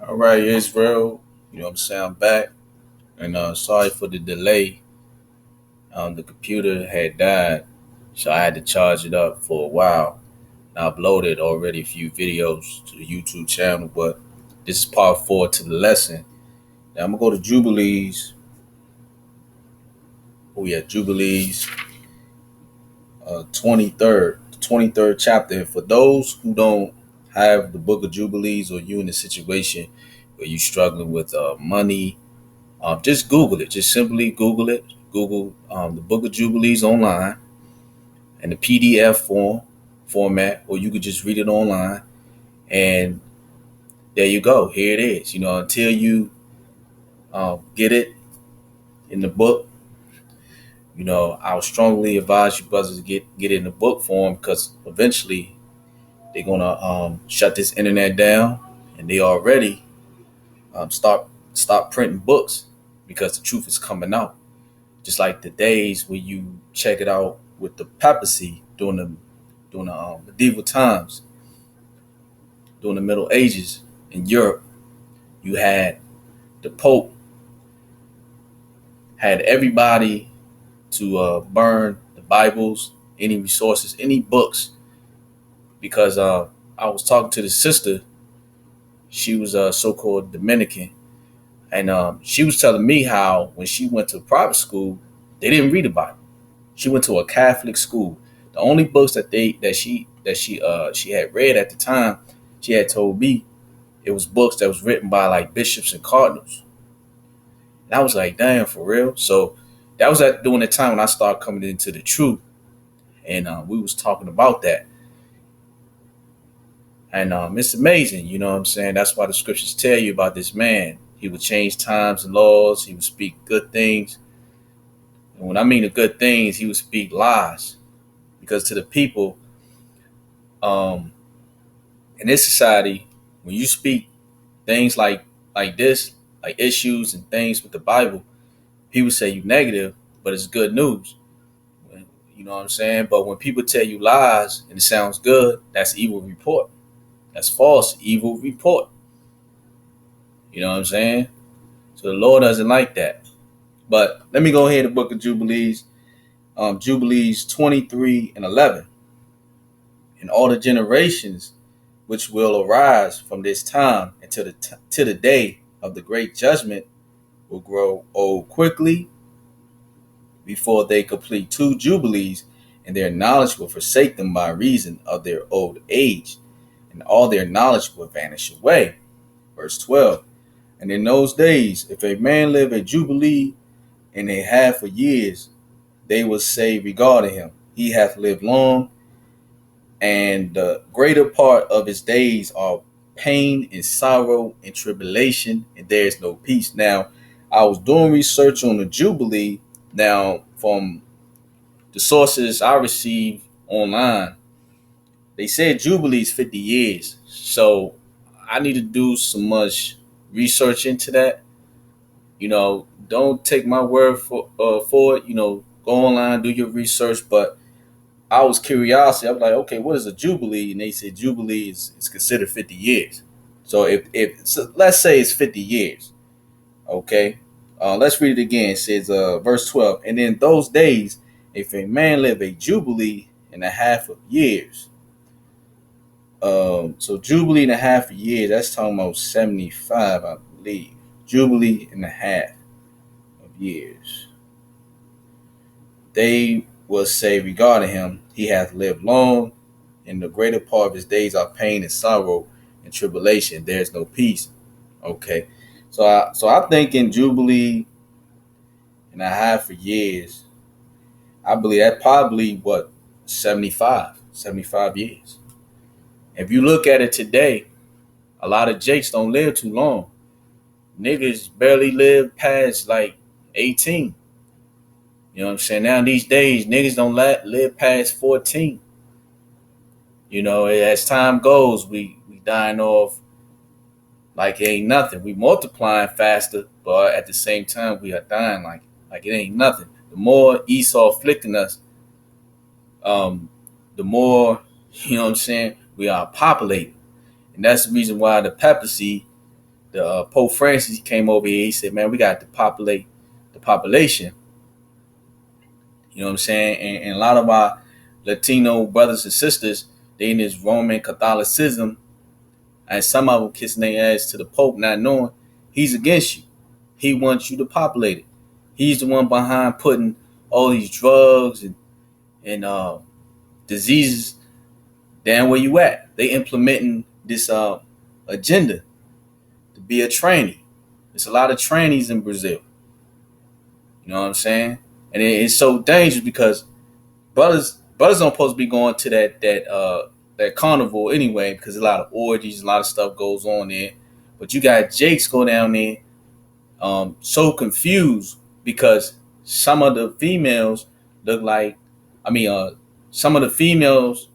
All right, Israel. You know what I'm saying? I'm back. And sorry for the delay. The computer had died, so I had to charge it up for a while. I uploaded already a few videos to the YouTube channel, but this is part four to the lesson. Now I'm going to go to Jubilees. Oh, yeah, Jubilees 23rd, the 23rd chapter. And for those who don't have the book of Jubilees, or you in a situation where you're struggling with money, just Google it. Just simply Google it. Google the Book of Jubilees online in the PDF format, or you could just read it online. And there you go. Here it is. Until you get it in the book, I would strongly advise you brothers to get it in the book form, because eventually they're gonna shut this internet down, and they already stop printing books because the truth is coming out. Just like the days when you check it out with the papacy during the medieval times, during the Middle Ages in Europe, you had the Pope had everybody to burn the Bibles, any resources, any books, because I was talking to the sister. She was a so-called Dominican, and she was telling me how when she went to private school, they didn't read the Bible. She went to a Catholic school. The only books that she had read at the time, she had told me it was books that was written by like bishops and cardinals. And I was like, damn, for real. So that was at during the time when I started coming into the truth, and we was talking about that. And it's amazing, you know what I'm saying? That's why the scriptures tell you about this man. He would change times and laws. He would speak good things. And when I mean the good things, he would speak lies. Because to the people, um, in this society, when you speak things like this, like issues and things with the Bible, people say you negative, but it's good news. You know what I'm saying? But when people tell you lies and it sounds good, that's evil report. That's false, evil report. You know what I'm saying? So the Lord doesn't like that. But let me go ahead to Book of Jubilees, Jubilees 23 and 11. And all the generations which will arise from this time until to the day of the great judgment will grow old quickly before they complete two jubilees, and their knowledge will forsake them by reason of their old age, and all their knowledge will vanish away. Verse 12. And in those days, if a man live a jubilee and a half of years, they will say regarding him, he hath lived long, and the greater part of his days are pain and sorrow and tribulation, and there is no peace. Now, I was doing research on the Jubilee. Now, from the sources I received online, they said Jubilee is 50 years. So I need to do some much research into that. Don't take my word for it. Go online, do your research. But I was curious. I was like, okay, what is a Jubilee? And they said Jubilee is considered 50 years. So if so let's say it's 50 years, okay. Let's read it again. It says, verse 12, and in those days, if a man live a jubilee and a half of years, so jubilee and a half of years, that's talking about 75, I believe. Jubilee and a half of years. They will say regarding him, he hath lived long, and the greater part of his days are pain and sorrow and tribulation. There is no peace. Okay. So I think in Jubilee and a half of years, I believe that probably what 75 years. If you look at it today, a lot of Jakes don't live too long. Niggas barely live past like 18. You know what I'm saying? Now these days, niggas don't live past 14. As time goes, we dying off like it ain't nothing. We multiplying faster, but at the same time, we are dying like it ain't nothing. The more Esau afflicting us, the more, you know what I'm saying, we are populating. And that's the reason why the the Pope Francis, he came over here. He said, "Man, we got to populate the population." You know what I'm saying? And a lot of our Latino brothers and sisters, they in this Roman Catholicism, and some of them kissing their ass to the Pope, not knowing he's against you. He wants you to populate it. He's the one behind putting all these drugs and diseases down where you at. They implementing this agenda to be a trainee. There's a lot of trainees in Brazil. You know what I'm saying? And it's so dangerous because brothers don't supposed to be going to that carnival anyway, because a lot of orgies, a lot of stuff goes on there. But you got Jakes go down there, so confused because some of the females look like, some of the females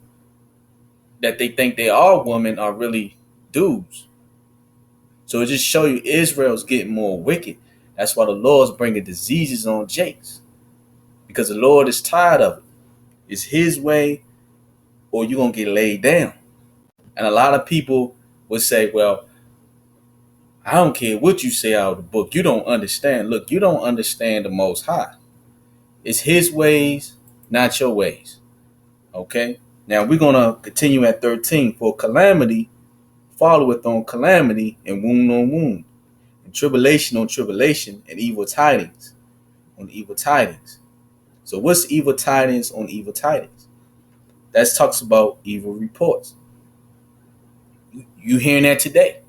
that they think they are women are really dudes. So it just show you Israel's getting more wicked. That's why the Lord's bringing diseases on Jakes, because the Lord is tired of it. It's His way, or you're gonna get laid down. And a lot of people would say, "Well, I don't care what you say out of the book. You don't understand." Look, you don't understand the Most High. It's His ways, not your ways. Okay? Now we're going to continue at 13. For calamity followeth on calamity, and wound on wound, and tribulation on tribulation, and evil tidings on evil tidings. So what's evil tidings on evil tidings? That talks about evil reports. You hearing that today?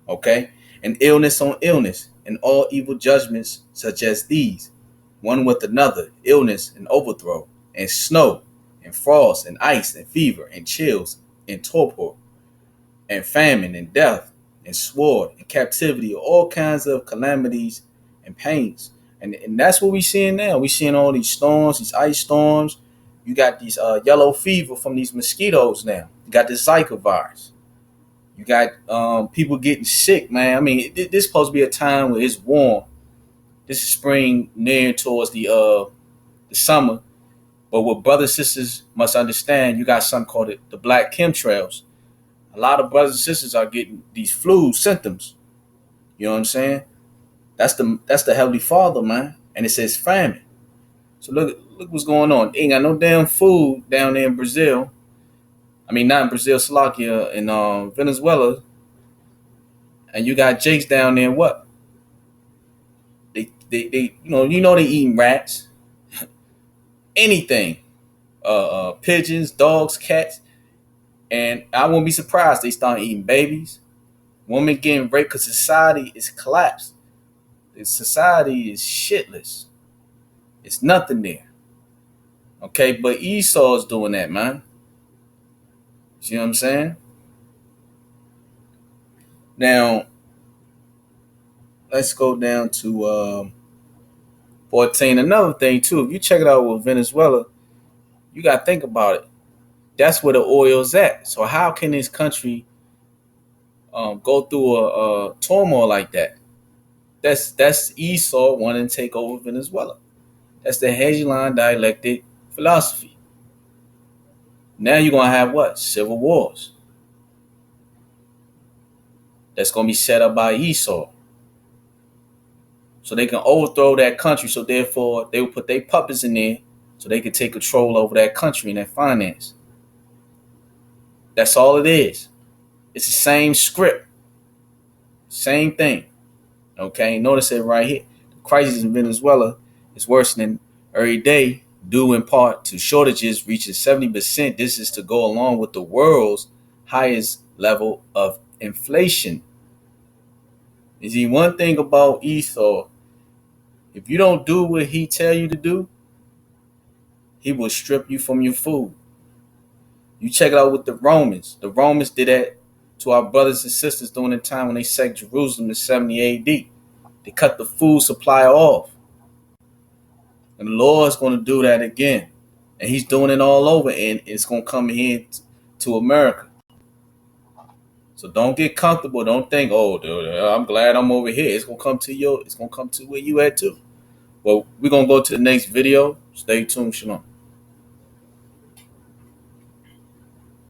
Okay? And illness on illness, and all evil judgments such as these, one with another, illness and overthrow, and snow, and frost, and ice, and fever, and chills, and torpor, and famine, and death, and sword, and captivity, all kinds of calamities and pains. And that's what we're seeing now. We're seeing all these storms, these ice storms. You got these yellow fever from these mosquitoes now. You got the Zika virus. You got people getting sick, man. I mean, this is supposed to be a time where it's warm. This is spring near towards the summer. But what brothers and sisters must understand, you got something called the black chemtrails. A lot of brothers and sisters are getting these flu symptoms. You know what I'm saying? That's the Heavenly Father, man. And it says famine. So look what's going on. They ain't got no damn food down there in Brazil. I mean, not in Brazil, Slovakia, in Venezuela. And you got Jakes down there. What? They they eating rats, anything, pigeons, dogs, cats, and I won't be surprised they start eating babies, women getting raped, because society is collapsed. Society is shitless. It's nothing there. Okay, but Esau's doing that, man. See what I'm saying? Now, let's go down to 14. Another thing, too, if you check it out with Venezuela, you got to think about it. That's where the oil's at. So how can this country go through a turmoil like that? That's Esau wanting to take over Venezuela. That's the hegemon dialectic philosophy. Now you're going to have what? Civil wars. That's going to be set up by Esau. So they can overthrow that country. So therefore, they will put their puppets in there so they can take control over that country and that finance. That's all it is. It's the same script. Same thing. Okay, notice it right here. The crisis in Venezuela is worsening every day, due in part to shortages reaching 70%. This is to go along with the world's highest level of inflation. You see, one thing about Esau, if you don't do what he tell you to do, he will strip you from your food. You check it out with the Romans. The Romans did that to our brothers and sisters during the time when they sacked Jerusalem in 70 A.D. They cut the food supply off. And the Lord's going to do that again. And he's doing it all over, and it's going to come here to America. So don't get comfortable. Don't think, oh, dude, I'm glad I'm over here. It's going to come to where you at too. Well, we're going to go to the next video. Stay tuned. Shalom.